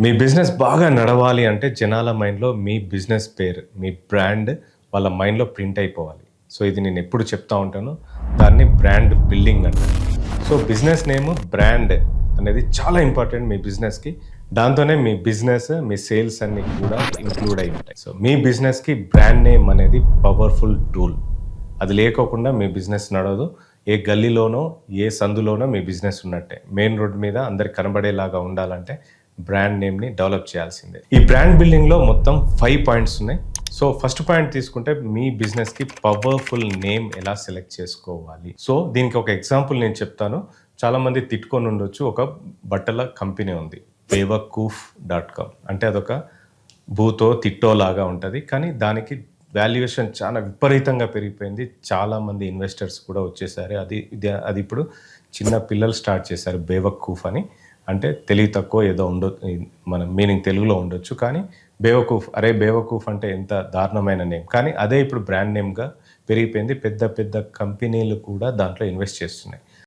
మీ business బాగా నడవాలి అంటే జనాల మైండ్‌లో మీ బిజినెస్ పేరు, మీ బ్రాండ్ వాళ్ళ మైండ్‌లో ప్రింట్ అయిపోవాలి. సో, ఇది నేనెప్పుడు చెప్తా ఉంటాను. దాన్ని బ్రాండ్ బిల్డింగ్ అంటారు. సో, బిజినెస్ నేమ్, బ్రాండ్ అనేది చాలా ఇంపార్టెంట్ మీ బిజినెస్‌కి. దాంతోనే మీ బిజినెస్, మీ సేల్స్ అన్నీ కూడా ఇంక్లూడ్ అయి ఉంటాయి. సో, మీ బిజినెస్‌కి బ్రాండ్ నేమ్ అనేది పవర్‌ఫుల్ టూల్. అది లేకోకుండా మీ బిజినెస్ నడవదు. ఏ గల్లీలోనో, ఏ సందులోనో మీ బిజినెస్ ఉన్నట్టే. మెయిన్ రోడ్ మీద అందరికి కనబడేలాగా ఉండాలంటే బ్రాండ్ నేమ్‌ని డెవలప్ చేయాల్సిందే. ఈ బ్రాండ్ బిల్డింగ్‌లో మొత్తం 5 పాయింట్స్ ఉన్నాయి. సో, ఫస్ట్ పాయింట్ తీసుకుంటే మీ బిజినెస్‌కి పవర్‌ఫుల్ నేమ్ ఎలా సెలెక్ట్ చేసుకోవాలి. సో, దీనికి ఒక ఎగ్జాంపుల్ నేను చెప్తాను. చాలామంది తిట్టుకొని ఉండొచ్చు. ఒక బట్టల కంపెనీ ఉంది. బేవకూఫ్.com అంటే అదొక బూతో, తిట్టో లాగా ఉంటది. కానీ దానికి వాల్యుయేషన్ చాలా విపరీతంగా పెరిగిపోయింది. చాలామంది ఇన్వెస్టర్స్ కూడా వచ్చేసారు. అది ఇప్పుడు చిన్న పిల్లలు స్టార్ట్ చేశారు బేవకూఫ్ అని. అంటే తెలివి తక్కువ ఏదో మన మీనింగ్ తెలుగులో ఉండొచ్చు. కానీ బేవకూఫ్, అరే బేవకూఫ్ అంటే ఎంత దారుణమైన నేమ్. కానీ అదే ఇప్పుడు బ్రాండ్ నేమ్‌గా పెరిగిపోయింది. పెద్ద పెద్ద కంపెనీలు కూడా దాంట్లో ఇన్వెస్ట్ చేస్తున్నాయి.